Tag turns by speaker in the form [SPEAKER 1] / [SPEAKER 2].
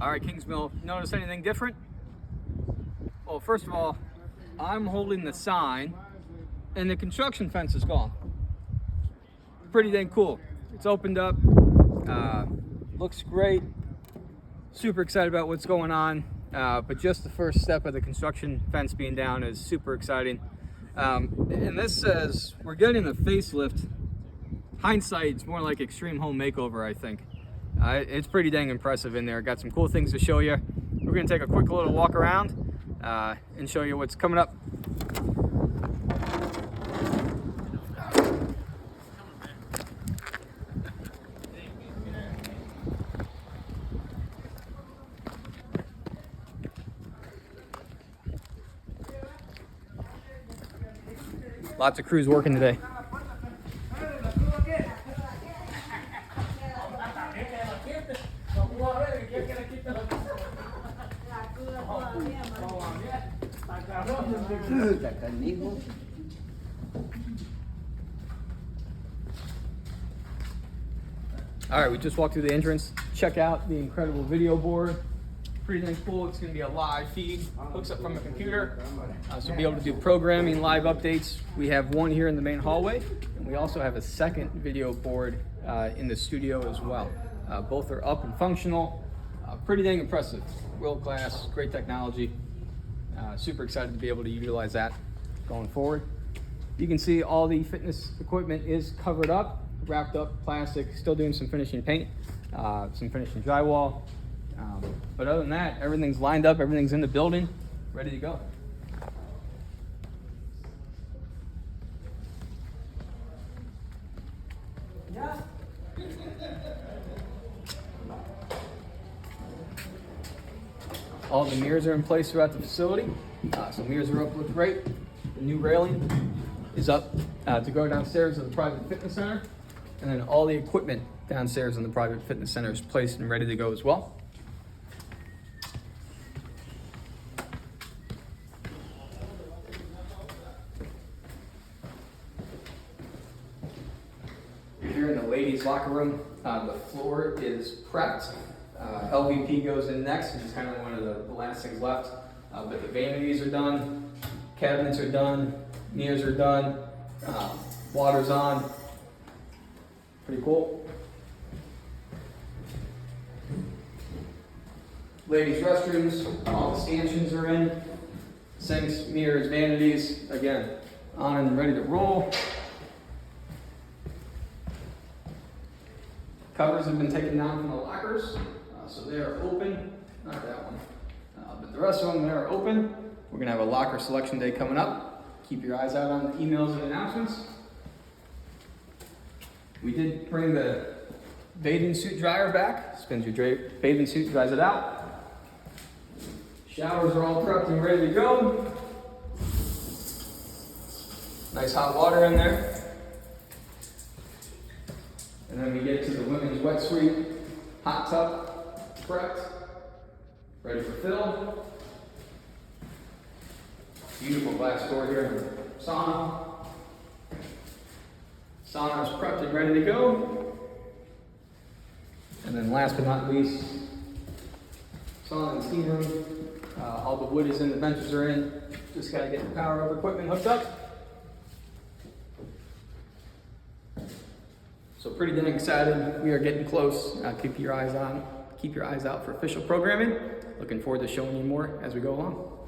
[SPEAKER 1] All right, Kingsmill, notice anything different? Well, first of all, I'm holding the sign and the construction fence is gone. Pretty dang cool. It's opened up, looks great. Super excited about what's going on, but just the first step of the construction fence being down is super exciting. And this says we're getting a facelift. Hindsight, it's more like extreme home makeover, I think. It's pretty dang impressive in there. Got some cool things to show you. We're gonna take a quick little walk around and show you what's coming up. Lots of crews working today. All right, we just walked through the entrance. Check out the incredible video board. Pretty dang cool. It's going to be a live feed. Hooks up from a computer, so you'll be able to do programming, live updates. We have one here in the main hallway, and we also have a second video board in the studio as well. Both are up and functional. Pretty dang impressive. World class, great technology. Super excited to be able to utilize that going forward. You can see all the fitness equipment is covered up, wrapped up plastic, still doing some finishing paint, some finishing drywall. But other than that, everything's lined up, everything's in the building, ready to go. Yeah. All the mirrors are in place throughout the facility. So mirrors are up, look great. The new railing is up to go downstairs to the private fitness center. And then all the equipment downstairs in the private fitness center is placed and ready to go as well. Here in the ladies' locker room, the floor is prepped. LVP goes in next, which is kind of one of the last things left. But the vanities are done, cabinets are done, mirrors are done, water's on. Pretty cool. Ladies' restrooms, all the stanchions are in. Sinks, mirrors, vanities, again, on and ready to roll. Covers have been taken down from the lockers, so they are open. Not that one, but the rest of them, they are open. We're gonna have a locker selection day coming up. Keep your eyes out on the emails and announcements. We did bring the bathing suit dryer back. Spins your bathing suit, dries it out. Showers are all prepped and ready to go. Nice hot water in there. And then we get to the women's wet suite, hot tub, prepped, ready for fill. Beautiful glass door here in the sauna. Sauna is prepped and ready to go. And then last but not least, sauna and steam room. All the wood is in, the benches are in. Just gotta get the power up equipment hooked up. So pretty dang excited. We are getting close. Keep your eyes out for official programming. Looking forward to showing you more as we go along.